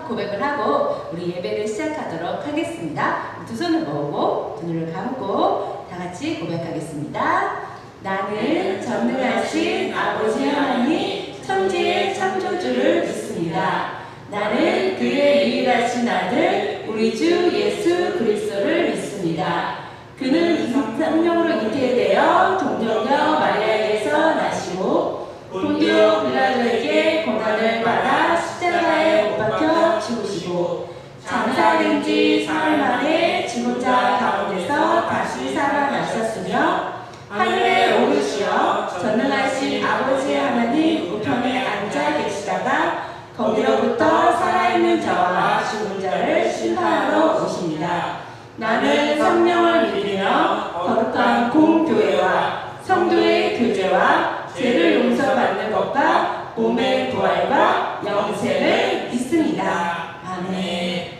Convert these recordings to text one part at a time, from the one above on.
고백을 하고 우리 예배를 시작하도록 하겠습니다. 두 손을 모으고 두 눈을 감고 다 같이 고백하겠습니다. 나는 전능하신 아버지 하나님 천지의 창조주를 믿습니다. 나는 그의 유일하신 아들 우리 주 예수 그리스도를 믿습니다. 그는 성령으로 잉태되어 동정녀 마리아에게서 나시고 본디오 빌라도에게 고난을 받아 십자가에 못 박혀 죽으시고 장사된 지 사흘 만에 죽은 자 가운데서 다시 살아나셨으며 하늘에 오르시어 전능하신 아버지 하나님 우편에 앉아 계시다가 거기로부터 살아있는 자와 죽은 자를 심판하러 오십니다. 나는 성령을 믿으며 거룩한 공교회와 성도의 교제와 죄를 용서받는 것과 몸의 부활과 영생을 믿습니다. 아멘.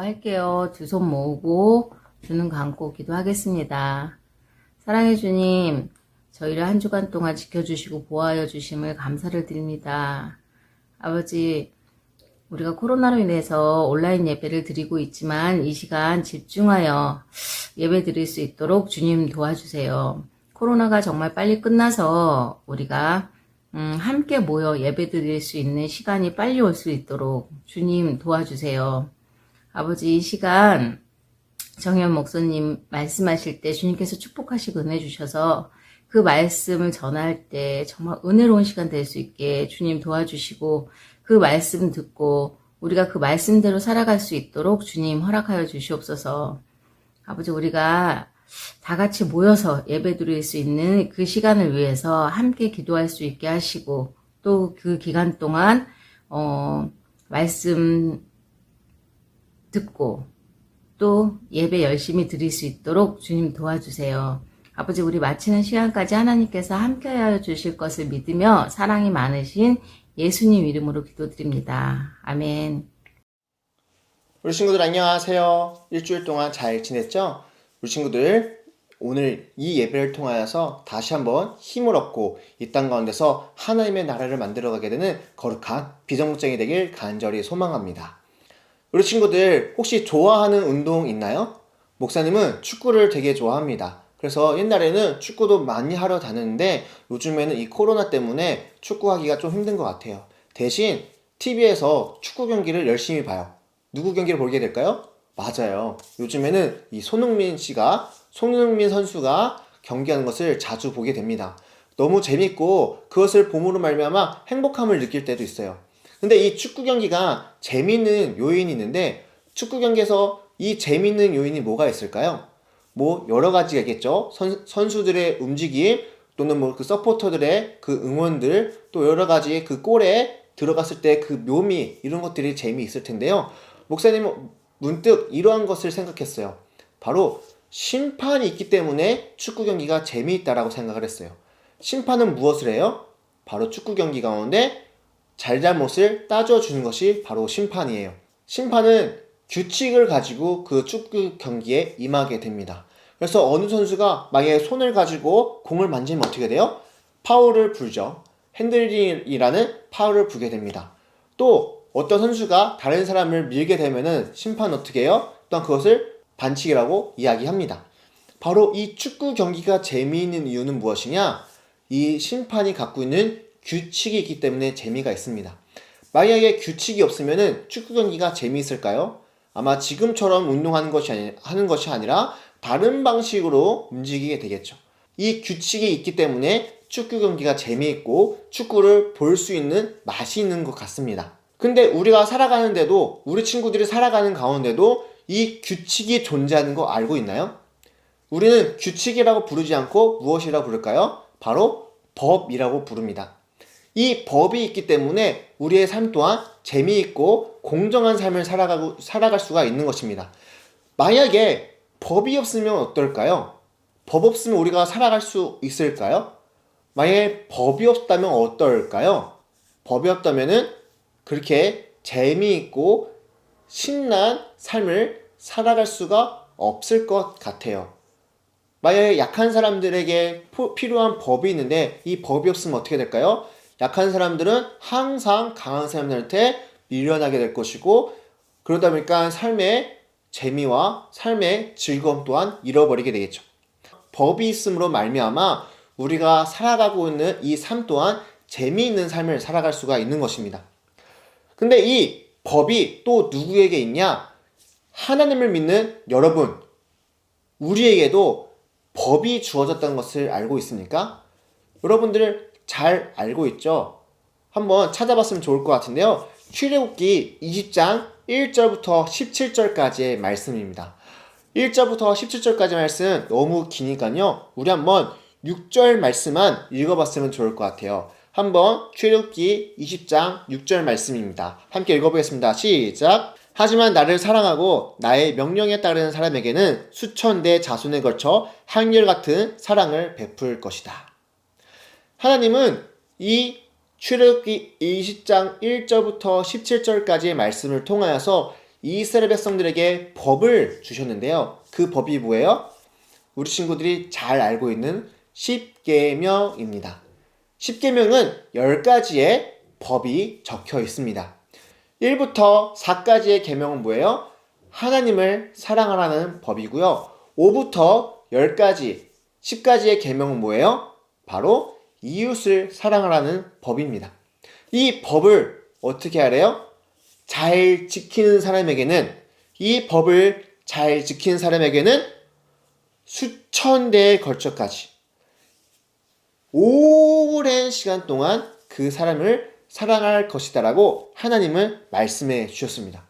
기도할게요. 두 손 모으고 두 눈 감고 기도하겠습니다. 사랑해 주님, 저희를 한 주간 동안 지켜주시고 보호하여 주심을 감사를 드립니다. 아버지, 우리가 코로나로 인해서 온라인 예배를 드리고 있지만 이 시간 집중하여 예배 드릴 수 있도록 주님 도와주세요. 코로나가 정말 빨리 끝나서 우리가 함께 모여 예배 드릴 수 있는 시간이 빨리 올 수 있도록 주님 도와주세요. 아버지, 이 시간 정현 목사님 말씀하실 때 주님께서 축복하시고 은혜 주셔서 그 말씀을 전할 때 정말 은혜로운 시간 될 수 있게 주님 도와주시고 그 말씀 듣고 우리가 그 말씀대로 살아갈 수 있도록 주님 허락하여 주시옵소서. 아버지, 우리가 다 같이 모여서 예배 드릴 수 있는 그 시간을 위해서 함께 기도할 수 있게 하시고 또 그 기간 동안 말씀 듣고 또 예배 열심히 드릴 수 있도록 주님 도와주세요. 아버지, 우리 마치는 시간까지 하나님께서 함께하여 주실 것을 믿으며 사랑이 많으신 예수님 이름으로 기도드립니다. 아멘. 우리 친구들 안녕하세요. 일주일 동안 잘 지냈죠? 우리 친구들 오늘 이 예배를 통하여서 다시 한번 힘을 얻고 이 땅 가운데서 하나님의 나라를 만들어가게 되는 거룩한 비전국장이 되길 간절히 소망합니다. 우리 친구들 혹시 좋아하는 운동 있나요? 목사님은 축구를 되게 좋아합니다. 그래서 옛날에는 축구도 많이 하러 다녔는데 요즘에는 이 코로나 때문에 축구하기가 좀 힘든 것 같아요. 대신 TV에서 축구 경기를 열심히 봐요. 누구 경기를 보게 될까요? 맞아요. 요즘에는 이 손흥민 선수가 경기하는 것을 자주 보게 됩니다. 너무 재밌고 그것을 봄으로 말미암아 행복함을 느낄 때도 있어요. 근데 이 축구 경기가 재밌는 요인이 있는데 축구 경기에서 이 재밌는 요인이 뭐가 있을까요? 뭐 여러 가지가 있겠죠. 선수들의 움직임 또는 뭐 그 서포터들의 그 응원들 또 여러 가지 그 골에 들어갔을 때 그 묘미 이런 것들이 재미있을 텐데요. 목사님은 문득 이러한 것을 생각했어요. 바로 심판이 있기 때문에 축구 경기가 재미있다라고 생각을 했어요. 심판은 무엇을 해요? 바로 축구 경기 가운데 잘잘못을 따져주는 것이 바로 심판이에요. 심판은 규칙을 가지고 그 축구 경기에 임하게 됩니다. 그래서 어느 선수가 만약에 손을 가지고 공을 만지면 어떻게 돼요? 파울을 불죠. 핸들링이라는 파울을 불게 됩니다. 또 어떤 선수가 다른 사람을 밀게 되면은 심판은 어떻게 해요? 또한 그것을 반칙이라고 이야기합니다. 바로 이 축구 경기가 재미있는 이유는 무엇이냐? 이 심판이 갖고 있는 규칙이 있기 때문에 재미가 있습니다. 만약에 규칙이 없으면은 축구 경기가 재미있을까요? 아마 지금처럼 운동하는 것이 아니라 다른 방식으로 움직이게 되겠죠. 이 규칙이 있기 때문에 축구 경기가 재미있고 축구를 볼 수 있는 맛이 있는 것 같습니다. 근데 우리가 살아가는데도 우리 친구들이 살아가는 가운데도 이 규칙이 존재하는 거 알고 있나요? 우리는 규칙이라고 부르지 않고 무엇이라고 부를까요? 바로 법이라고 부릅니다. 이 법이 있기 때문에 우리의 삶 또한 재미있고 공정한 삶을 살아갈 수가 있는 것입니다. 만약에 법이 없으면 어떨까요? 법 없으면 우리가 살아갈 수 있을까요? 만약에 법이 없다면 어떨까요? 법이 없다면은 그렇게 재미있고 신난 삶을 살아갈 수가 없을 것 같아요. 만약에 약한 사람들에게 필요한 법이 있는데 이 법이 없으면 어떻게 될까요? 약한 사람들은 항상 강한 사람들한테 밀려나게 될 것이고 그러다 보니까 삶의 재미와 삶의 즐거움 또한 잃어버리게 되겠죠. 법이 있음으로 말미암아 우리가 살아가고 있는 이 삶 또한 재미있는 삶을 살아갈 수가 있는 것입니다. 근데 이 법이 또 누구에게 있냐? 하나님을 믿는 여러분, 우리에게도 법이 주어졌다는 것을 알고 있습니까? 여러분들 잘 알고 있죠? 한번 찾아봤으면 좋을 것 같은데요. 출애굽기 20장 1절부터 17절까지의 말씀입니다. 1절부터 17절까지 말씀 너무 기니까요. 우리 한번 6절 말씀만 읽어봤으면 좋을 것 같아요. 한번 출애굽기 20장 6절 말씀입니다. 함께 읽어보겠습니다. 시작! 하지만 나를 사랑하고 나의 명령에 따르는 사람에게는 수천 대 자손에 걸쳐 한결같은 사랑을 베풀 것이다. 하나님은 이 출애굽기 20장 1절부터 17절까지의 말씀을 통하여서 이스라엘 백성들에게 법을 주셨는데요. 그 법이 뭐예요? 우리 친구들이 잘 알고 있는 십계명입니다. 십계명은 10가지의 법이 적혀 있습니다. 1부터 4까지의 계명은 뭐예요? 하나님을 사랑하라는 법이고요. 5부터 10까지, 10까지의 계명은 뭐예요? 바로 이웃을 사랑하라는 법입니다. 이 법을 어떻게 하래요? 잘 지키는 사람에게는, 이 법을 잘 지키는 사람에게는 수천 대에 걸쳐까지 오랜 시간 동안 그 사람을 사랑할 것이다라고 하나님은 말씀해 주셨습니다.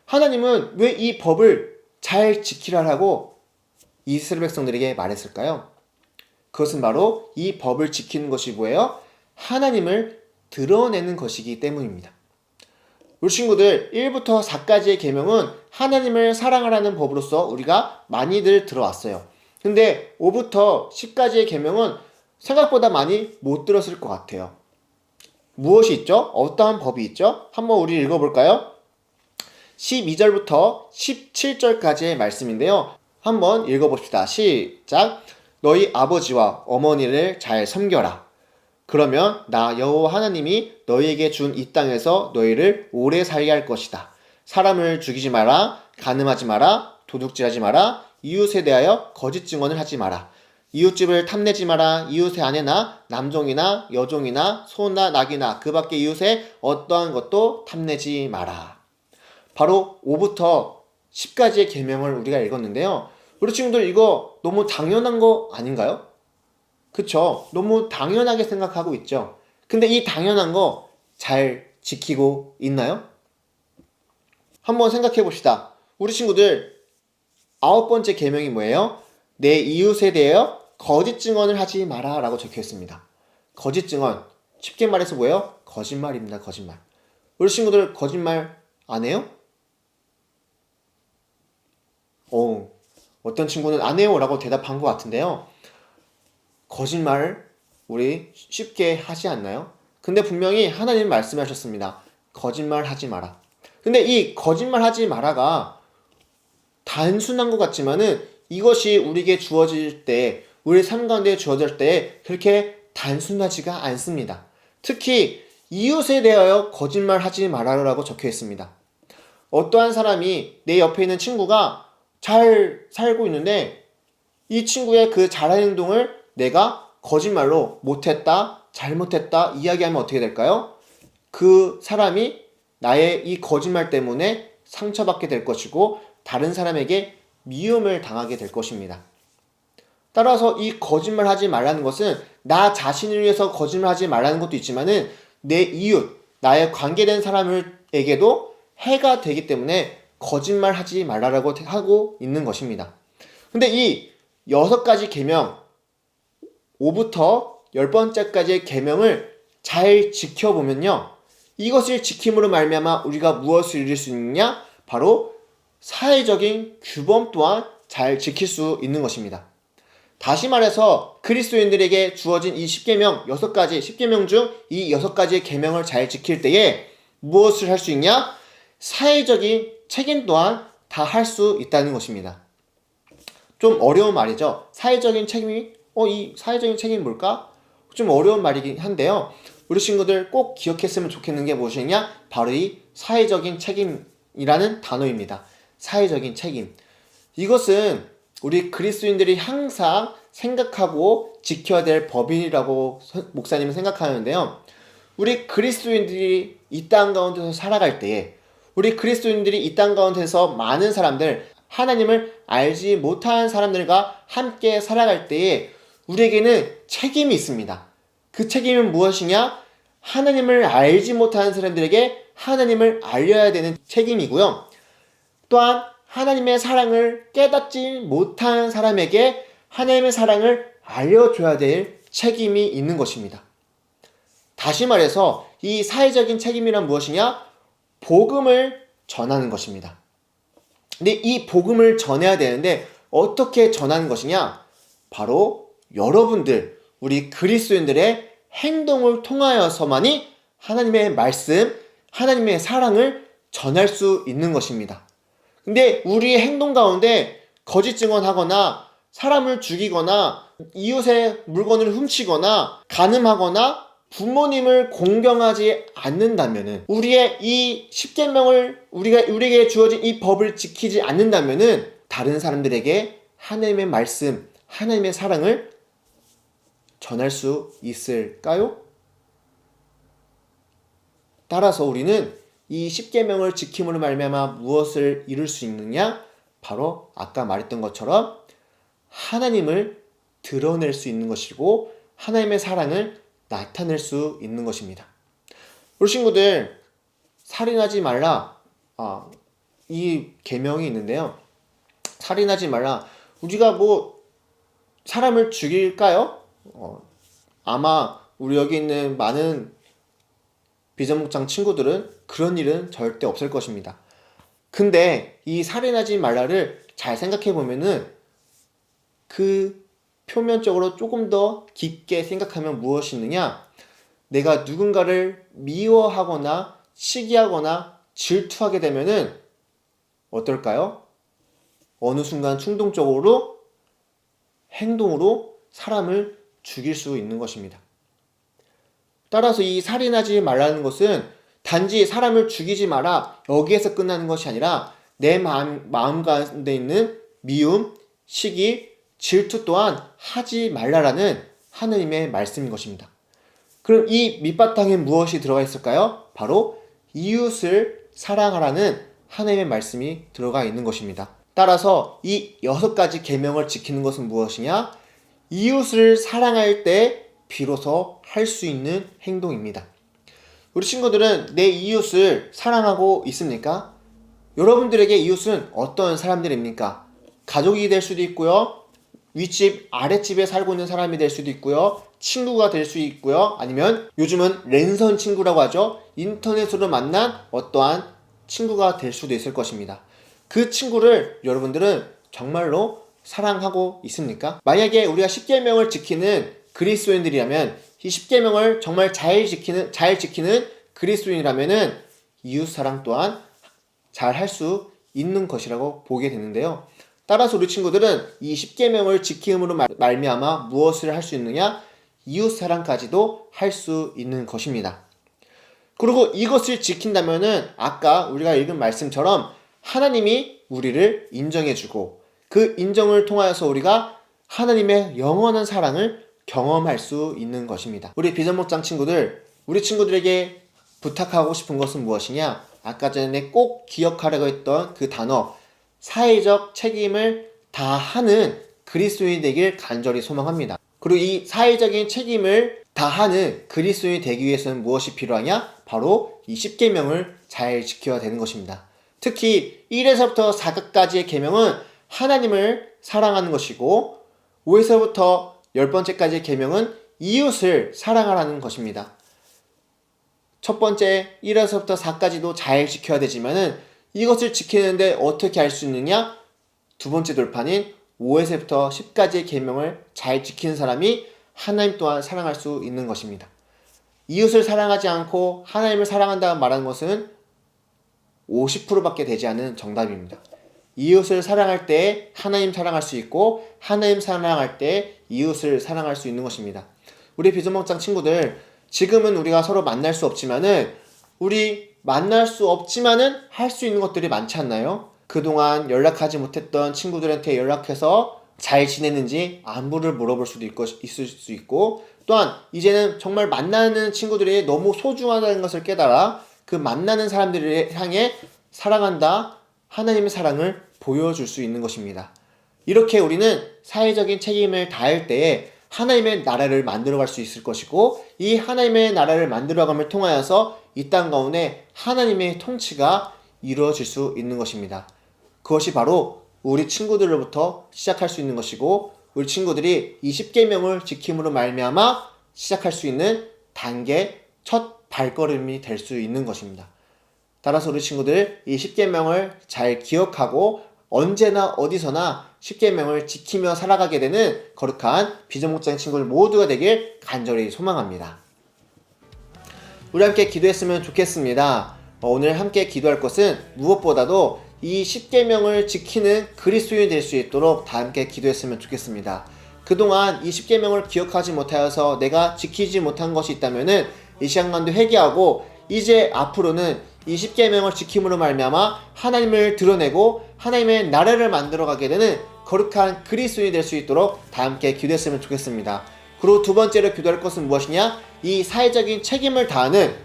하나님은 왜 이 법을 잘 지키라라고 이스라엘 백성들에게 말했을까요? 그것은 바로 이 법을 지키는 것이 뭐예요? 하나님을 드러내는 것이기 때문입니다. 우리 친구들 1부터 4까지의 계명은 하나님을 사랑하라는 법으로서 우리가 많이들 들어왔어요. 근데 5부터 10까지의 계명은 생각보다 많이 못 들었을 것 같아요. 무엇이 있죠? 어떠한 법이 있죠? 한번 우리 읽어볼까요? 12절부터 17절까지의 말씀인데요. 한번 읽어봅시다. 시작! 너희 아버지와 어머니를 잘 섬겨라. 그러면 나 여호와 하나님이 너희에게 준 이 땅에서 너희를 오래 살게 할 것이다. 사람을 죽이지 마라. 간음하지 마라. 도둑질하지 마라. 이웃에 대하여 거짓 증언을 하지 마라. 이웃집을 탐내지 마라. 이웃의 아내나 남종이나 여종이나 소나 낙이나 그 밖의 이웃의 어떠한 것도 탐내지 마라. 바로 5부터 10까지의 계명을 우리가 읽었는데요. 우리 친구들 이거 너무 당연한 거 아닌가요? 그쵸? 너무 당연하게 생각하고 있죠. 근데 이 당연한 거 잘 지키고 있나요? 한번 생각해 봅시다. 우리 친구들 9번째 계명이 뭐예요? 내 이웃에 대하여 거짓 증언을 하지 마라 라고 적혀 있습니다. 거짓 증언, 쉽게 말해서 뭐예요? 거짓말입니다. 거짓말. 우리 친구들 거짓말 안 해요? 어떤 친구는 안 해요 라고 대답한 것 같은데요. 거짓말을 우리 쉽게 하지 않나요? 근데 분명히 하나님 말씀하셨습니다. 거짓말 하지 마라. 근데 이 거짓말 하지 마라가 단순한 것 같지만은 이것이 우리에게 주어질 때, 우리 삶 가운데 주어질 때 그렇게 단순하지가 않습니다. 특히 이웃에 대하여 거짓말 하지 말아라라고 적혀 있습니다. 어떠한 사람이 내 옆에 있는 친구가 잘 살고 있는데 이 친구의 그 잘한 행동을 내가 거짓말로 못했다, 잘못했다 이야기하면 어떻게 될까요? 그 사람이 나의 이 거짓말 때문에 상처받게 될 것이고 다른 사람에게 미움을 당하게 될 것입니다. 따라서 이 거짓말 하지 말라는 것은 나 자신을 위해서 거짓말 하지 말라는 것도 있지만은 내 이웃, 나의 관계된 사람에게도 해가 되기 때문에 거짓말 하지 말라라고 하고 있는 것입니다. 근데 이 6가지 계명, 5부터 10번째까지의 계명을 잘 지켜보면요. 이것을 지킴으로 말미암아 우리가 무엇을 이룰 수 있느냐? 바로 사회적인 규범 또한 잘 지킬 수 있는 것입니다. 다시 말해서 그리스도인들에게 주어진 이 10계명, 6가지, 10계명 중 이 6가지의 계명을 잘 지킬 때에 무엇을 할 수 있냐? 사회적인 책임 또한 다 할 수 있다는 것입니다. 좀 어려운 말이죠. 사회적인 책임이 이 사회적인 책임이 뭘까? 좀 어려운 말이긴 한데요. 우리 친구들 꼭 기억했으면 좋겠는 게 무엇이냐? 바로 이 사회적인 책임이라는 단어입니다. 사회적인 책임. 이것은 우리 그리스도인들이 항상 생각하고 지켜야 될 법이라고 목사님은 생각하는데요. 우리 그리스도인들이 이 땅 가운데서 살아갈 때에 우리 그리스도인들이 이 땅 가운데서 많은 사람들, 하나님을 알지 못한 사람들과 함께 살아갈 때에 우리에게는 책임이 있습니다. 그 책임은 무엇이냐? 하나님을 알지 못하는 사람들에게 하나님을 알려야 되는 책임이고요. 또한 하나님의 사랑을 깨닫지 못한 사람에게 하나님의 사랑을 알려줘야 될 책임이 있는 것입니다. 다시 말해서 이 사회적인 책임이란 무엇이냐? 복음을 전하는 것입니다. 근데 이 복음을 전해야 되는데 어떻게 전하는 것이냐? 바로 여러분들, 우리 그리스도인들의 행동을 통하여서만이 하나님의 말씀, 하나님의 사랑을 전할 수 있는 것입니다. 근데 우리의 행동 가운데 거짓 증언하거나 사람을 죽이거나 이웃의 물건을 훔치거나 간음하거나 부모님을 공경하지 않는다면은, 우리의 이 10계명을 우리에게 주어진 이 법을 지키지 않는다면은 다른 사람들에게 하나님의 말씀, 하나님의 사랑을 전할 수 있을까요? 따라서 우리는 이 10계명을 지킴으로 말미암아 무엇을 이룰 수 있느냐? 바로 아까 말했던 것처럼 하나님을 드러낼 수 있는 것이고 하나님의 사랑을 나타낼 수 있는 것입니다. 우리 친구들, 살인하지 말라, 이 계명이 있는데요. 살인하지 말라. 우리가 뭐 사람을 죽일까요? 아마 우리 여기 있는 많은 비전목장 친구들은 그런 일은 절대 없을 것입니다. 근데 이 살인하지 말라를 잘 생각해 보면은 그 표면적으로 조금 더 깊게 생각하면 무엇이 있느냐? 내가 누군가를 미워하거나 시기하거나 질투하게 되면은 어떨까요? 어느 순간 충동적으로 행동으로 사람을 죽일 수 있는 것입니다. 따라서 이 살인하지 말라는 것은 단지 사람을 죽이지 마라, 여기에서 끝나는 것이 아니라 내 마음 가운데 있는 미움, 시기, 질투 또한 하지 말라라는 하느님의 말씀인 것입니다. 그럼 이 밑바탕에 무엇이 들어가 있을까요? 바로 이웃을 사랑하라는 하나님의 말씀이 들어가 있는 것입니다. 따라서 이 6가지 계명을 지키는 것은 무엇이냐? 이웃을 사랑할 때 비로소 할 수 있는 행동입니다. 우리 친구들은 내 이웃을 사랑하고 있습니까? 여러분들에게 이웃은 어떤 사람들입니까? 가족이 될 수도 있고요, 윗집, 아랫집에 살고 있는 사람이 될 수도 있고요, 친구가 될 수 있고요, 아니면 요즘은 랜선 친구라고 하죠. 인터넷으로 만난 어떠한 친구가 될 수도 있을 것입니다. 그 친구를 여러분들은 정말로 사랑하고 있습니까? 만약에 우리가 10계명을 지키는 그리스도인들이라면, 이 10계명을 정말 잘 지키는 그리스도인이라면은 이웃 사랑 또한 잘 할 수 있는 것이라고 보게 되는데요. 따라서 우리 친구들은 이 10계명을 지킴으로 말미암아 무엇을 할 수 있느냐? 이웃 사랑까지도 할 수 있는 것입니다. 그리고 이것을 지킨다면은 아까 우리가 읽은 말씀처럼 하나님이 우리를 인정해주고 그 인정을 통하여서 우리가 하나님의 영원한 사랑을 경험할 수 있는 것입니다. 우리 비전목장 친구들, 우리 친구들에게 부탁하고 싶은 것은 무엇이냐? 아까 전에 꼭 기억하라고 했던 그 단어, 사회적 책임을 다하는 그리스도인이 되길 간절히 소망합니다. 그리고 이 사회적인 책임을 다하는 그리스도인이 되기 위해서는 무엇이 필요하냐? 바로 이 10계명을 잘 지켜야 되는 것입니다. 특히 1에서부터 4까지의 계명은 하나님을 사랑하는 것이고, 5에서부터 10번째까지의 계명은 이웃을 사랑하라는 것입니다. 첫 번째 1에서부터 4까지도 잘 지켜야 되지만은 이것을 지키는데 어떻게 할 수 있느냐? 두 번째 돌파는 5에서부터 10까지의 계명을 잘 지키는 사람이 하나님 또한 사랑할 수 있는 것입니다. 이웃을 사랑하지 않고 하나님을 사랑한다고 말하는 것은 50%밖에 되지 않은 정답입니다. 이웃을 사랑할 때 하나님 사랑할 수 있고, 하나님 사랑할 때 이웃을 사랑할 수 있는 것입니다. 우리 비전목장 친구들, 지금은 우리가 서로 만날 수 없지만은 할 수 있는 것들이 많지 않나요? 그동안 연락하지 못했던 친구들한테 연락해서 잘 지냈는지 안부를 물어볼 수도 있을 수 있고, 또한 이제는 정말 만나는 친구들이 너무 소중하다는 것을 깨달아 그 만나는 사람들을 향해 사랑한다, 하나님의 사랑을 보여줄 수 있는 것입니다. 이렇게 우리는 사회적인 책임을 다할 때에 하나님의 나라를 만들어갈 수 있을 것이고, 이 하나님의 나라를 만들어감을 통하여서 이 땅 가운데 하나님의 통치가 이루어질 수 있는 것입니다. 그것이 바로 우리 친구들로부터 시작할 수 있는 것이고, 우리 친구들이 이 10계명을 지킴으로 말미암아 시작할 수 있는 단계, 첫 발걸음이 될 수 있는 것입니다. 따라서 우리 친구들, 이 10계명을 잘 기억하고 언제나 어디서나 10계명을 지키며 살아가게 되는 거룩한 비전목장 친구들 모두가 되길 간절히 소망합니다. 우리 함께 기도했으면 좋겠습니다. 오늘 함께 기도할 것은 무엇보다도 이 10계명을 지키는 그리스도인이 될 수 있도록 다 함께 기도했으면 좋겠습니다. 그동안 이 10계명을 기억하지 못하여서 내가 지키지 못한 것이 있다면은 이 시간간도 회개하고 이제 앞으로는 이 10계명을 지킴으로 말미암아 하나님을 드러내고 하나님의 나라를 만들어가게 되는 거룩한 그리스도인이 될 수 있도록 다 함께 기도했으면 좋겠습니다. 그리고 두 번째로 기도할 것은 무엇이냐? 이 사회적인 책임을 다하는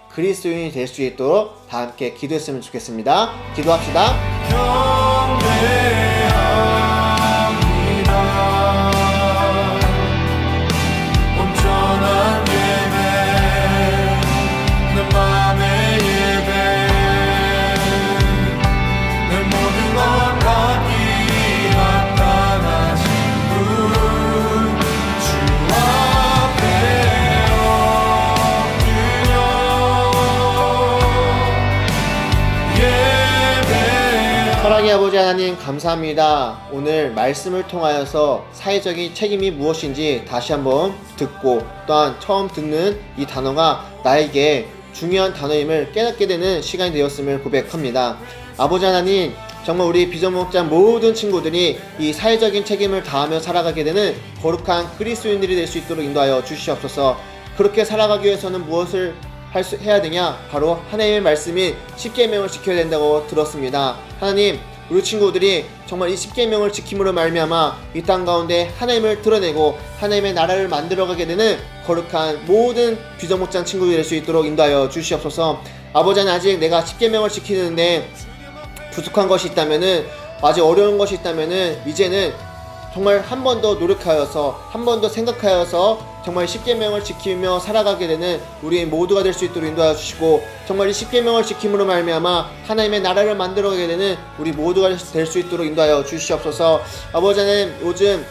그리스도인이 될 수 있도록 다 함께 기도했으면 좋겠습니다. 기도합시다. 온전한 예배, 내 맘의 예배, 내 모든 것 갖기 나타나신 분, 주 앞에 엎드려 예배. 사랑의 아버지 하나님 감사합니다. 오늘 말씀을 통하여서 사회적인 책임이 무엇인지 다시 한번 듣고 또한 처음 듣는 이 단어가 나에게 중요한 단어임을 깨닫게 되는 시간이 되었음을 고백합니다. 아버지 하나님, 정말 우리 비전 목장 모든 친구들이 이 사회적인 책임을 다하며 살아가게 되는 거룩한 그리스도인들이 될 수 있도록 인도하여 주시옵소서. 그렇게 살아가기 위해서는 무엇을 해야 되냐? 바로 하나님의 말씀인 10계명을 지켜야 된다고 들었습니다. 하나님, 우리 친구들이 정말 이 10계명을 지킴으로 말미암아 이 땅 가운데 하나님을 드러내고 하나님의 나라를 만들어가게 되는 거룩한 모든 비전목장 친구들이 될 수 있도록 인도하여 주시옵소서. 아버지 하나님, 아직 내가 10계명을 지키는데 부족한 것이 있다면은, 아직 어려운 것이 있다면은 이제는 정말 한 번 더 노력하여서 한 번 더 생각하여서 정말 10계명을 지키며 살아가게 되는 우리 모두가 될 수 있도록 인도하여 주시고, 정말 이 10계명을 지킴으로 말미암아 하나님의 나라를 만들어가게 되는 우리 모두가 될 수 있도록 인도하여 주시옵소서. 아버지 하나님, 요즘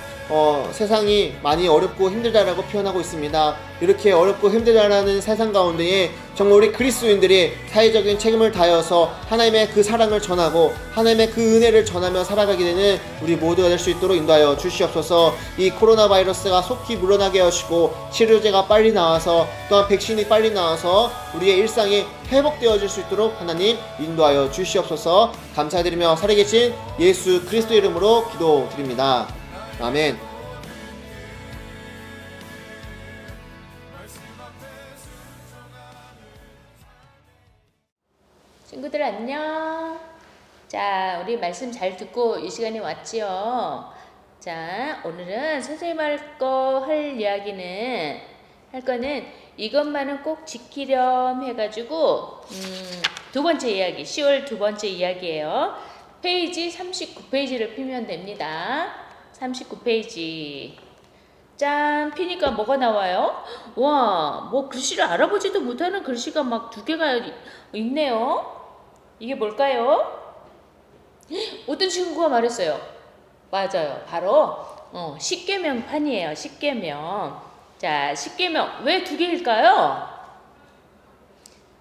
세상이 많이 어렵고 힘들다라고 표현하고 있습니다. 이렇게 어렵고 힘들다라는 세상 가운데에 정말 우리 그리스도인들이 사회적인 책임을 다하여서 하나님의 그 사랑을 전하고 하나님의 그 은혜를 전하며 살아가게 되는 우리 모두가 될 수 있도록 인도하여 주시옵소서. 이 코로나 바이러스가 속히 물러나게 하시고 치료제가 빨리 나와서 또한 백신이 빨리 나와서 우리의 일상이 회복되어질 수 있도록 하나님 인도하여 주시옵소서. 감사드리며 살아계신 예수 그리스도 이름으로 기도드립니다. 아멘. 친구들 안녕. 자, 우리 말씀 잘 듣고 이 시간에 왔지요. 자, 오늘은 선생님 할 거는 이것만은 꼭 지키렴 해가지고 두 번째 이야기, 10월 두 번째 이야기예요. 페이지 39페이지를 피면 됩니다. 39페이지. 짠! 피니까 뭐가 나와요? 와, 뭐 글씨를 알아보지도 못하는 글씨가 막 두 개가 있네요. 이게 뭘까요? 어떤 친구가 말했어요. 맞아요. 바로 10계명판이에요. 10계명. 자, 10계명 왜 두 개일까요?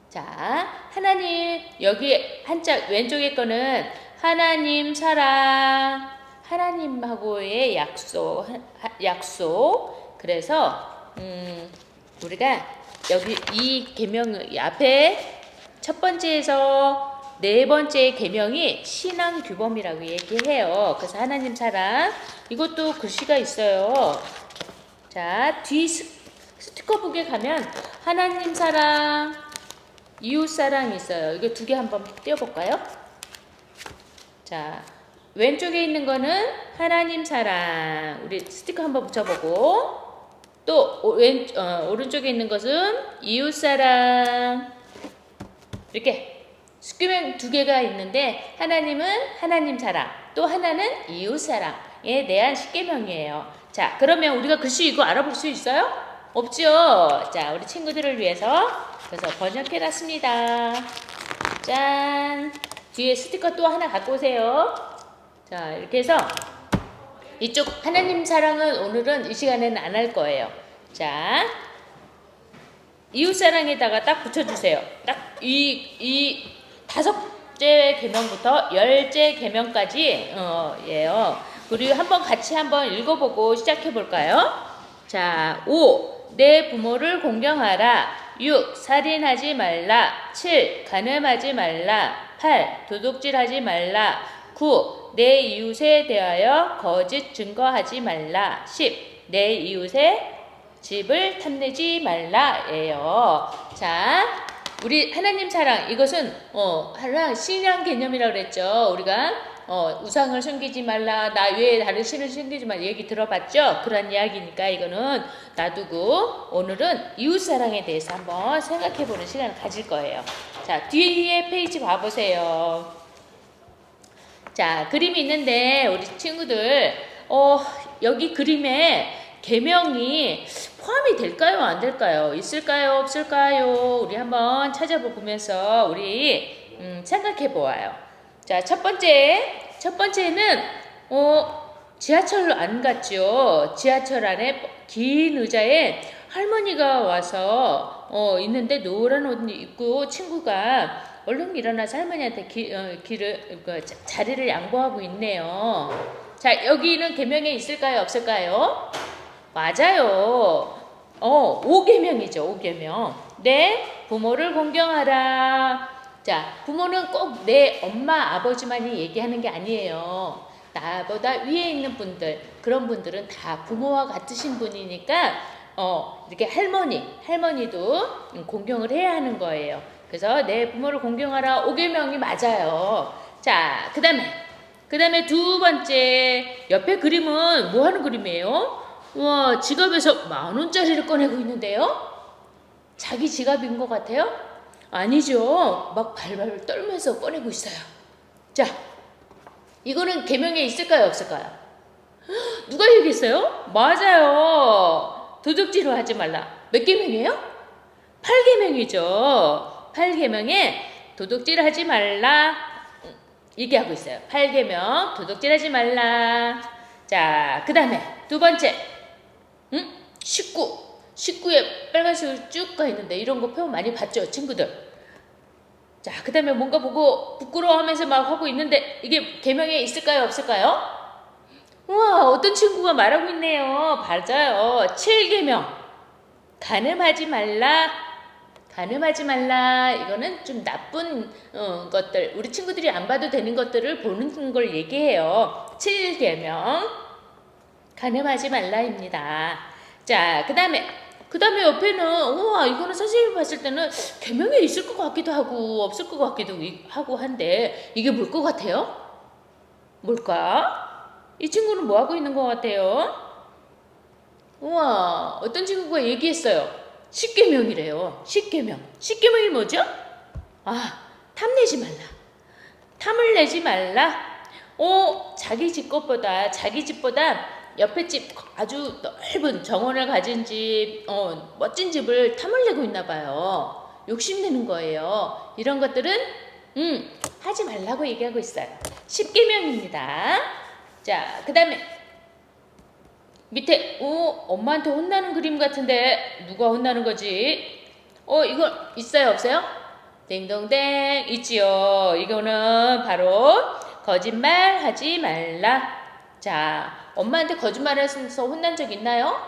자, 하나님, 여기 한자 왼쪽에 거는 하나님 사랑, 하나님하고의 약속. 그래서 우리가 여기 이 계명 앞에 첫 번째에서 네 번째 계명이 신앙 규범이라고 얘기해요. 그래서 하나님 사랑, 이것도 글씨가 있어요. 자, 뒤 스티커북에 가면 하나님 사랑, 이웃 사랑이 있어요. 이거 두 개 한번 띄워볼까요? 자, 왼쪽에 있는 거는 하나님 사랑. 우리 스티커 한번 붙여보고, 또 오른쪽에 있는 것은 이웃 사랑. 이렇게 십계명 두 개가 있는데, 하나님은 하나님 사랑, 또 하나는 이웃 사랑에 대한 십계명이에요. 자, 그러면 우리가 글씨 이거 알아볼 수 있어요? 없죠? 자, 우리 친구들을 위해서 그래서 번역해놨습니다. 짠! 뒤에 스티커 또 하나 갖고 오세요. 자, 이렇게 해서 이쪽 하나님 사랑은 오늘은 이 시간에는 안 할 거예요. 자, 이웃 사랑에다가 딱 붙여주세요. 딱 이 5째 계명부터 10째 계명까지 예요. 그리고 같이 한번 읽어보고 시작해 볼까요? 자, 5. 내 부모를 공경하라. 6. 살인하지 말라. 7. 간음하지 말라. 8. 도둑질하지 말라. 9. 내 이웃에 대하여 거짓 증거하지 말라. 10. 내 이웃의 집을 탐내지 말라예요. 자, 우리 하나님 사랑, 이것은 하나님 신앙 개념이라고 그랬죠. 우리가 우상을 숨기지 말라, 나 외에 다른 신을 숨기지 말라 얘기 들어봤죠? 그런 이야기니까 이거는 놔두고 오늘은 이웃사랑에 대해서 한번 생각해보는 시간을 가질 거예요. 자, 뒤에 페이지 봐보세요. 자, 그림이 있는데 우리 친구들 여기 그림에 계명이 포함이 될까요? 안 될까요? 있을까요? 없을까요? 우리 한번 찾아보면서 우리 생각해 보아요. 자, 첫 번째는 지하철로 안 갔죠. 지하철 안에 긴 의자에 할머니가 와서 있는데 노란 옷 입고 친구가 얼른 일어나서 할머니한테 자리를 양보하고 있네요. 자, 여기는 계명에 있을까요? 없을까요? 맞아요. 5계명이죠. 5계명. 내 부모를 공경하라. 자, 부모는 꼭 내 엄마, 아버지만이 얘기하는 게 아니에요. 나보다 위에 있는 분들, 그런 분들은 다 부모와 같으신 분이니까 이렇게 할머니도 공경을 해야 하는 거예요. 그래서 내 부모를 공경하라. 5계명이 맞아요. 자, 그 다음에 두 번째, 옆에 그림은 뭐 하는 그림이에요? 우와, 지갑에서 10,000원짜리를 꺼내고 있는데요? 자기 지갑인 것 같아요? 아니죠. 막 발발 떨면서 꺼내고 있어요. 자, 이거는 계명에 있을까요? 없을까요? 누가 얘기했어요? 맞아요. 도둑질을 하지 말라. 몇 계명이에요? 8계명이죠. 8계명에 도둑질하지 말라 얘기하고 있어요. 8계명 도둑질하지 말라. 자, 그 다음에 두 번째, 19에 빨간색으로 쭉 가 있는데 이런 거 표현 많이 봤죠, 친구들? 자, 그 다음에 뭔가 보고 부끄러워하면서 막 하고 있는데 이게 계명에 있을까요? 없을까요? 우와, 어떤 친구가 말하고 있네요. 맞아요. 7계명. 간음하지 말라. 간음하지 말라. 이거는 좀 나쁜 것들, 우리 친구들이 안 봐도 되는 것들을 보는 걸 얘기해요. 7계명. 간음하지 말라입니다. 자, 그 다음에 옆에는 우와, 이거는 선생님이 봤을 때는 계명에 있을 것 같기도 하고 없을 것 같기도 하고 한데 이게 뭘 것 같아요? 뭘까? 이 친구는 뭐 하고 있는 것 같아요? 우와, 어떤 친구가 얘기했어요. 10계명이래요. 10계명. 10계명이 뭐죠? 아, 탐내지 말라. 탐을 내지 말라. 자기 집보다 옆에 집 아주 넓은 정원을 가진 집, 멋진 집을 탐을 내고 있나 봐요. 욕심내는 거예요. 이런 것들은 하지 말라고 얘기하고 있어요. 10계명입니다. 자, 그 다음에 밑에 엄마한테 혼나는 그림 같은데 누가 혼나는 거지? 이거 있어요? 없어요? 딩동댕 있지요. 이거는 바로 거짓말하지 말라. 자, 엄마한테 거짓말해서 혼난 적 있나요?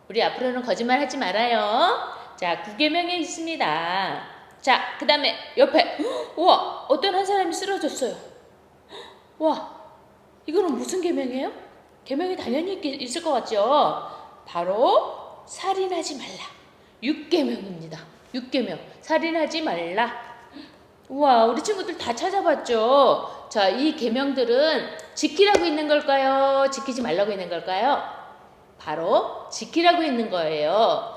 우리 앞으로는 거짓말 하지 말아요. 자, 9계명에 있습니다. 자, 그 다음에 옆에 우와, 어떤 한 사람이 쓰러졌어요. 와, 이거는 무슨 계명이에요? 계명이 당연히 있을 것 같죠? 바로 살인하지 말라. 6계명입니다. 6계명. 살인하지 말라. 우와, 우리 친구들 다 찾아봤죠? 자, 이 계명들은 지키라고 있는 걸까요? 지키지 말라고 있는 걸까요? 바로 지키라고 있는 거예요.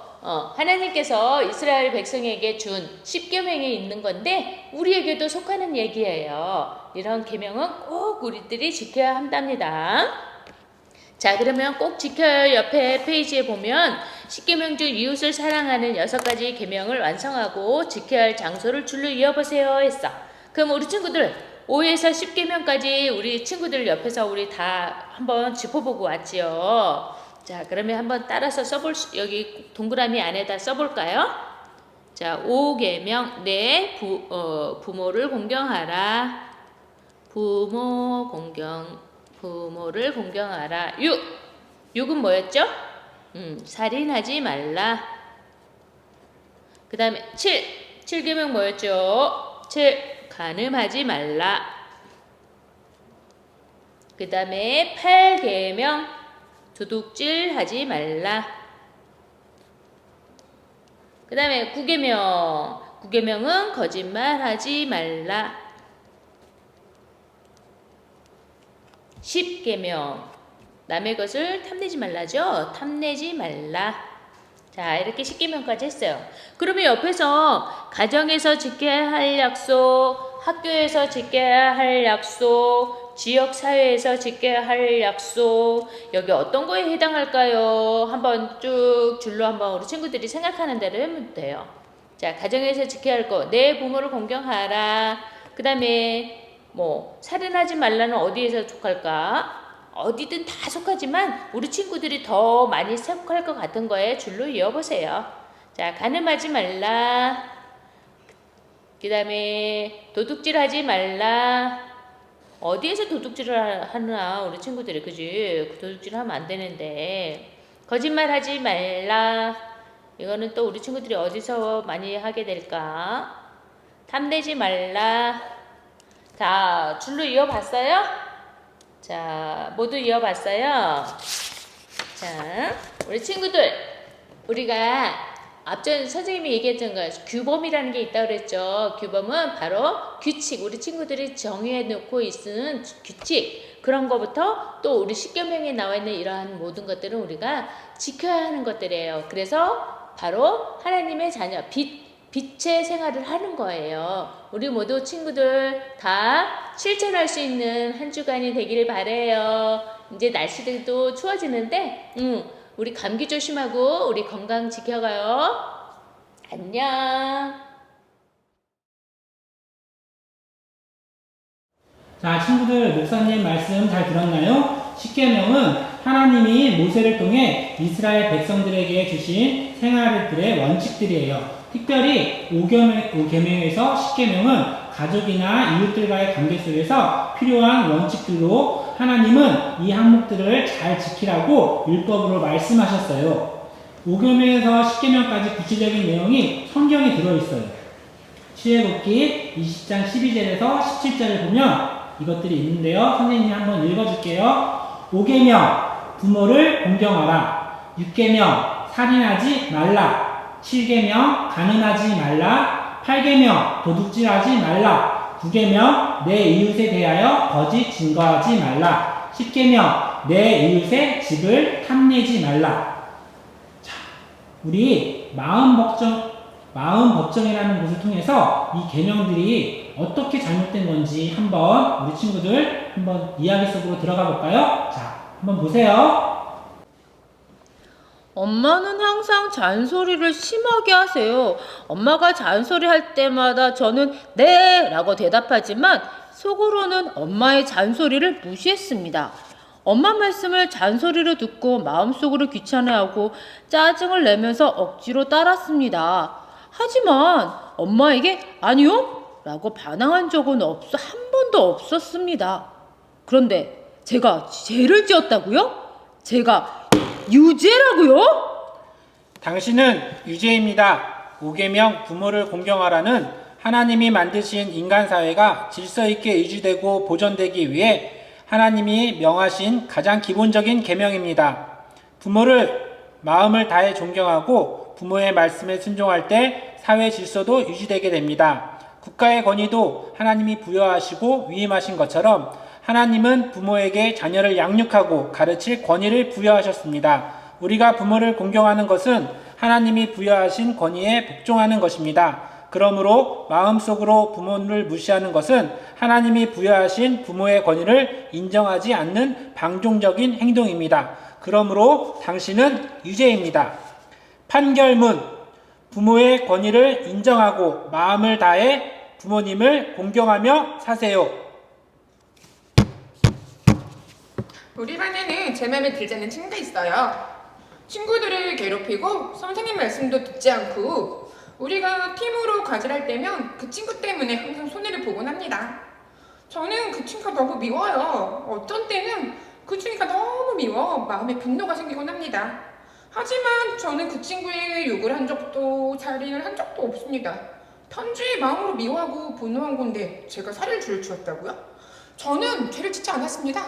하나님께서 이스라엘 백성에게 준 10계명에 있는 건데 우리에게도 속하는 얘기예요. 이런 계명은 꼭 우리들이 지켜야 한답니다. 자, 그러면 꼭 지켜야 할 옆에 페이지에 보면 10계명 중 이웃을 사랑하는 6가지 계명을 완성하고 지켜야 할 장소를 줄로 이어보세요 했어. 그럼 우리 친구들 5에서 10계명까지 우리 친구들 옆에서 우리 다 한번 짚어보고 왔지요. 자, 그러면 한번 따라서 여기 동그라미 안에다 써볼까요? 자, 5계명 내 부모를 공경하라. 부모를 공경하라. 6은 뭐였죠? 살인하지 말라. 그 다음에 7계명 뭐였죠? 7. 간음하지 말라. 그 다음에 8계명 도둑질하지 말라. 그 다음에 9계명은 거짓말하지 말라. 10계명 남의 것을 탐내지 말라죠. 탐내지 말라. 자, 이렇게 10계명까지 했어요. 그러면 옆에서 가정에서 지켜야 할 약속, 학교에서 지켜야 할 약속, 지역사회에서 지켜야 할 약속, 여기 어떤 거에 해당할까요? 한번 쭉 줄로 한번 우리 친구들이 생각하는 대로 하면 돼요. 자, 가정에서 지켜야 할 거, 내 부모를 공경하라. 그 다음에 뭐 살인하지 말라는 어디에서 속할까? 어디든 다 속하지만 우리 친구들이 더 많이 속할 것 같은 거에 줄로 이어보세요. 자, 간음하지 말라. 그 다음에 도둑질하지 말라. 어디에서 도둑질을 하나 우리 친구들이, 그지? 도둑질 하면 안 되는데. 거짓말하지 말라. 이거는 또 우리 친구들이 어디서 많이 하게 될까? 탐내지 말라. 자, 줄로 이어봤어요? 자, 모두 이어봤어요? 자, 우리 친구들, 우리가 앞전 선생님이 얘기했던 거 규범이라는 게 있다고 그랬죠. 규범은 바로 규칙, 우리 친구들이 정해 놓고 있는 규칙, 그런 거부터 또 우리 십계명에 나와 있는 이러한 모든 것들은 우리가 지켜야 하는 것들이에요. 그래서 바로 하나님의 자녀, 빛의 생활을 하는 거예요. 우리 모두 친구들 다 실천할 수 있는 한 주간이 되기를 바래요. 이제 날씨도 추워지는데 우리 감기 조심하고 우리 건강 지켜가요. 안녕. 자, 친구들, 목사님 말씀 잘 들었나요? 십계명은 하나님이 모세를 통해 이스라엘 백성들에게 주신 생활들의 원칙들이에요. 특별히 5계명에서 10계명은 가족이나 이웃들과의 관계 속에서 필요한 원칙들로 하나님은 이 항목들을 잘 지키라고 율법으로 말씀하셨어요. 5계명에서 10계명까지 구체적인 내용이 성경에 들어있어요. 출애굽기 20장 12절에서 17절을 보면 이것들이 있는데요. 선생님이 한번 읽어줄게요. 5계명 부모를 공경하라. 6계명 살인하지 말라. 7계명 간음하지 말라. 8계명 도둑질하지 말라. 9계명 내 이웃에 대하여 거짓 증거하지 말라. 10계명 내 이웃의 집을 탐내지 말라. 자, 우리 마음 법정이라는 곳을 통해서 이 계명들이 어떻게 잘못된 건지 한번 우리 친구들 한번 이야기 속으로 들어가 볼까요? 자, 한번 보세요. 엄마는 항상 잔소리를 심하게 하세요. 엄마가 잔소리할 때마다 저는 네 라고 대답하지만 속으로는 엄마의 잔소리를 무시했습니다. 엄마 말씀을 잔소리로 듣고 마음속으로 귀찮아하고 짜증을 내면서 억지로 따랐습니다. 하지만 엄마에게 아니요 라고 반항한 적은 한 번도 없었습니다. 그런데 제가 죄를 지었다고요? 제가 유죄라고요? 당신은 유죄입니다. 5계명 부모를 공경하라는 하나님이 만드신 인간사회가 질서있게 유지되고 보존되기 위해 하나님이 명하신 가장 기본적인 계명입니다. 부모를 마음을 다해 존경하고 부모의 말씀에 순종할 때 사회 질서도 유지되게 됩니다. 국가의 권위도 하나님이 부여하시고 위임하신 것처럼 하나님은 부모에게 자녀를 양육하고 가르칠 권위를 부여하셨습니다. 우리가 부모를 공경하는 것은 하나님이 부여하신 권위에 복종하는 것입니다. 그러므로 마음속으로 부모를 무시하는 것은 하나님이 부여하신 부모의 권위를 인정하지 않는 방종적인 행동입니다. 그러므로 당신은 유죄입니다. 판결문, 부모의 권위를 인정하고 마음을 다해 부모님을 공경하며 사세요. 우리 반에는 제 맘에 들지 않는 친구가 있어요. 친구들을 괴롭히고 선생님 말씀도 듣지 않고 우리가 팀으로 과제를 할 때면 그 친구 때문에 항상 손해를 보곤 합니다. 저는 그 친구가 너무 미워요. 어떤 때는 그 친구가 너무 미워 마음에 분노가 생기곤 합니다. 하지만 저는 그 친구에게 욕을 한 적도 살인을 한 적도 없습니다. 단지 마음으로 미워하고 분노한 건데 제가 살인을 저질렀다고요? 저는 죄를 짓지 않았습니다.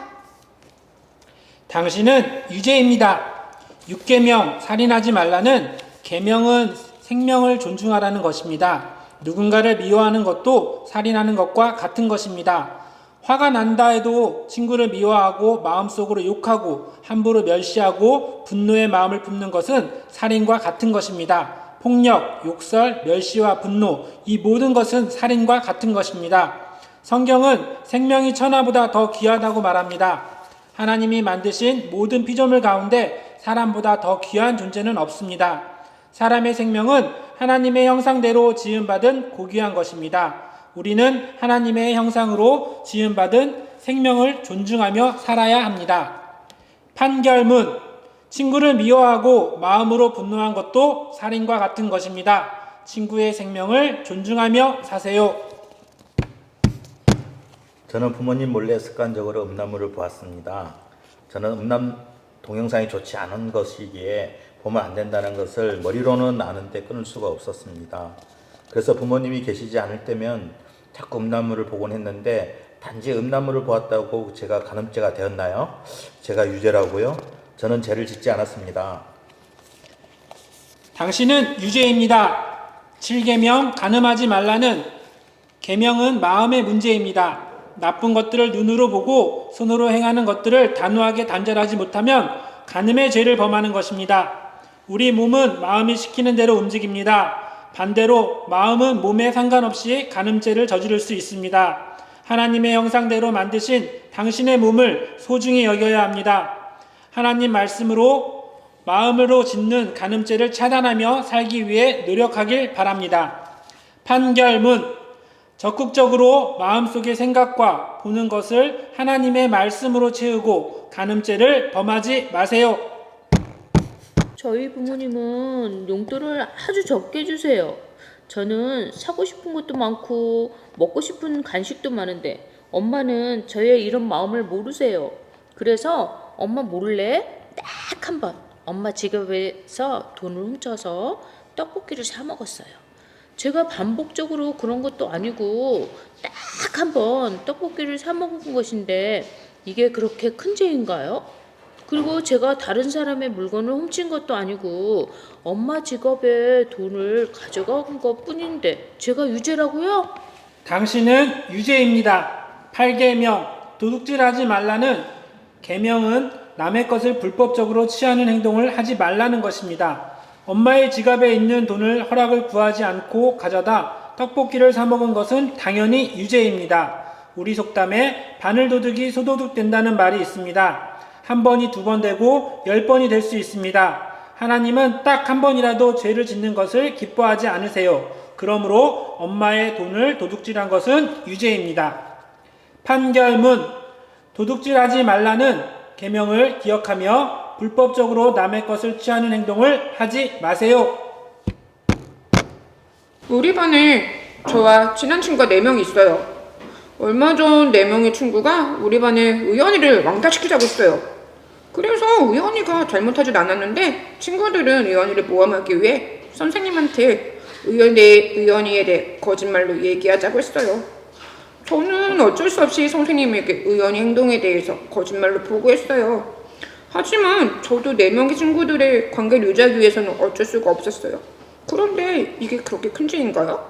당신은 유죄입니다. 6계명 살인하지 말라는 계명은 생명을 존중하라는 것입니다. 누군가를 미워하는 것도 살인하는 것과 같은 것입니다. 화가 난다 해도 친구를 미워하고 마음속으로 욕하고 함부로 멸시하고 분노의 마음을 품는 것은 살인과 같은 것입니다. 폭력, 욕설, 멸시와 분노, 이 모든 것은 살인과 같은 것입니다. 성경은 생명이 천하보다 더 귀하다고 말합니다. 하나님이 만드신 모든 피조물 가운데 사람보다 더 귀한 존재는 없습니다. 사람의 생명은 하나님의 형상대로 지음받은 고귀한 것입니다. 우리는 하나님의 형상으로 지음받은 생명을 존중하며 살아야 합니다. 판결문, 친구를 미워하고 마음으로 분노한 것도 살인과 같은 것입니다. 친구의 생명을 존중하며 사세요. 저는 부모님 몰래 습관적으로 음란물을 보았습니다. 저는 음란 동영상이 좋지 않은 것이기에 보면 안 된다는 것을 머리로는 아는데 끊을 수가 없었습니다. 그래서 부모님이 계시지 않을 때면 자꾸 음란물을 보곤 했는데 단지 음란물을 보았다고 제가 간음죄가 되었나요? 제가 유죄라고요? 저는 죄를 짓지 않았습니다. 당신은 유죄입니다. 7계명 간음하지 말라는 계명은 마음의 문제입니다. 나쁜 것들을 눈으로 보고 손으로 행하는 것들을 단호하게 단절하지 못하면 간음의 죄를 범하는 것입니다. 우리 몸은 마음이 시키는 대로 움직입니다. 반대로 마음은 몸에 상관없이 간음죄를 저지를 수 있습니다. 하나님의 형상대로 만드신 당신의 몸을 소중히 여겨야 합니다. 하나님 말씀으로 마음으로 짓는 간음죄를 차단하며 살기 위해 노력하길 바랍니다. 판결문, 적극적으로 마음속의 생각과 보는 것을 하나님의 말씀으로 채우고 간음죄를 범하지 마세요. 저희 부모님은 용돈을 아주 적게 주세요. 저는 사고 싶은 것도 많고 먹고 싶은 간식도 많은데 엄마는 저의 이런 마음을 모르세요. 그래서 엄마 몰래 딱 한 번 엄마 지갑에서 돈을 훔쳐서 떡볶이를 사 먹었어요. 제가 반복적으로 그런 것도 아니고 딱 한 번 떡볶이를 사 먹은 것인데 이게 그렇게 큰 죄인가요? 그리고 제가 다른 사람의 물건을 훔친 것도 아니고 엄마 지갑에 돈을 가져간 것 뿐인데 제가 유죄라고요? 당신은 유죄입니다. 8계명 도둑질하지 말라는 계명은 남의 것을 불법적으로 취하는 행동을 하지 말라는 것입니다. 엄마의 지갑에 있는 돈을 허락을 구하지 않고 가져다 떡볶이를 사 먹은 것은 당연히 유죄입니다. 우리 속담에 바늘도둑이 소도둑 된다는 말이 있습니다. 한 번이 두 번 되고 10번이 될 수 있습니다. 하나님은 딱 한 번이라도 죄를 짓는 것을 기뻐하지 않으세요. 그러므로 엄마의 돈을 도둑질한 것은 유죄입니다. 판결문, 도둑질하지 말라는 계명을 기억하며 불법적으로 남의 것을 취하는 행동을 하지 마세요. 우리 반에 저와 친한 친구가 4명이 있어요. 얼마 전 4명의 친구가 우리 반에 의연이를 왕따시키자고 했어요. 그래서 의연이가 잘못하진 않았는데 친구들은 의연이를 모함하기 위해 선생님한테 의연이에 대해 거짓말로 얘기하자고 했어요. 저는 어쩔 수 없이 선생님에게 의연이 행동에 대해서 거짓말로 보고했어요. 하지만 저도 4명의 친구들의 관계를 유지하기 위해서는 어쩔 수가 없었어요. 그런데 이게 그렇게 큰 죄인가요?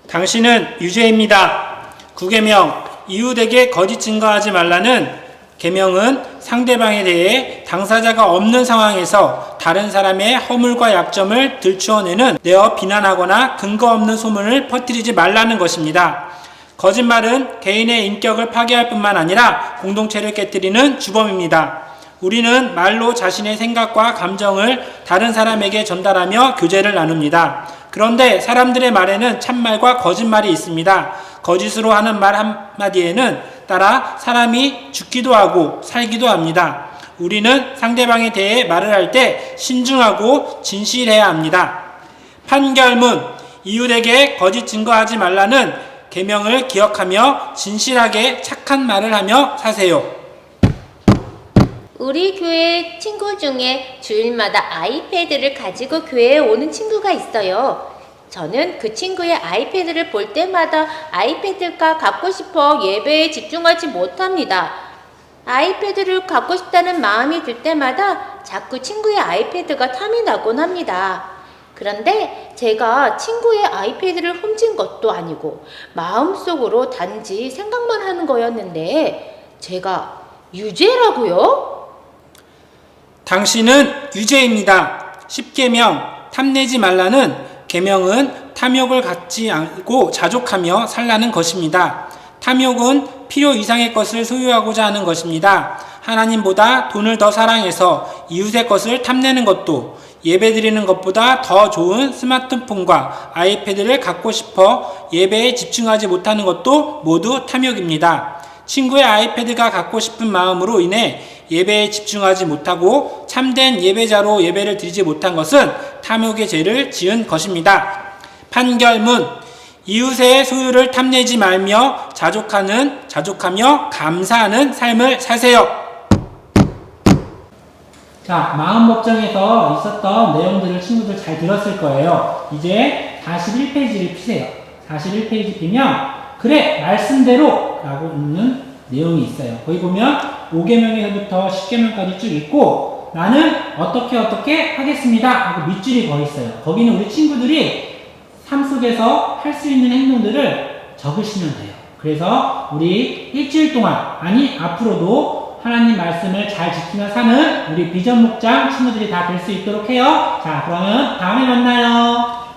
당신은 유죄입니다. 9계명 이웃에게 거짓 증거하지 말라는 계명은 상대방에 대해 당사자가 없는 상황에서 다른 사람의 허물과 약점을 들추어내는 내어 비난하거나 근거 없는 소문을 퍼뜨리지 말라는 것입니다. 거짓말은 개인의 인격을 파괴할 뿐만 아니라 공동체를 깨뜨리는 주범입니다. 우리는 말로 자신의 생각과 감정을 다른 사람에게 전달하며 교제를 나눕니다. 그런데 사람들의 말에는 참말과 거짓말이 있습니다. 거짓으로 하는 말 한마디에는 따라 사람이 죽기도 하고 살기도 합니다. 우리는 상대방에 대해 말을 할 때 신중하고 진실해야 합니다. 판결문, 이웃에게 거짓 증거하지 말라는 계명을 기억하며 진실하게 착한 말을 하며 사세요. 우리 교회 친구 중에 주일마다 아이패드를 가지고 교회에 오는 친구가 있어요. 저는 그 친구의 아이패드를 볼 때마다 아이패드가 갖고 싶어 예배에 집중하지 못합니다. 아이패드를 갖고 싶다는 마음이 들 때마다 자꾸 친구의 아이패드가 탐이 나곤 합니다. 그런데 제가 친구의 아이패드를 훔친 것도 아니고 마음속으로 단지 생각만 하는 거였는데 제가 유죄라고요? 당신은 유죄입니다. 10계명 탐내지 말라는 계명은 탐욕을 갖지 않고 자족하며 살라는 것입니다. 탐욕은 필요 이상의 것을 소유하고자 하는 것입니다. 하나님보다 돈을 더 사랑해서 이웃의 것을 탐내는 것도, 예배드리는 것보다 더 좋은 스마트폰과 아이패드를 갖고 싶어 예배에 집중하지 못하는 것도 모두 탐욕입니다. 친구의 아이패드가 갖고 싶은 마음으로 인해 예배에 집중하지 못하고 참된 예배자로 예배를 드리지 못한 것은 탐욕의 죄를 지은 것입니다. 판결문: 이웃의 소유를 탐내지 말며 자족하며 감사하는 삶을 사세요. 자, 마음법정에서 있었던 내용들을 친구들 잘 들었을 거예요. 이제 41페이지를 피세요. 41페이지 피면 그래 말씀대로 라고 있는 내용이 있어요. 거기 보면 5계명에서부터 10계명까지 쭉 있고 나는 어떻게 하겠습니다 하고 밑줄이 거 있어요. 거기는 우리 친구들이 삶 속에서 할 수 있는 행동들을 적으시면 돼요. 그래서 우리 일주일 동안, 아니 앞으로도 하나님 말씀을 잘 지키며 사는 우리 비전 목장 친구들이 다 될 수 있도록 해요. 자, 그러면 다음에 만나요.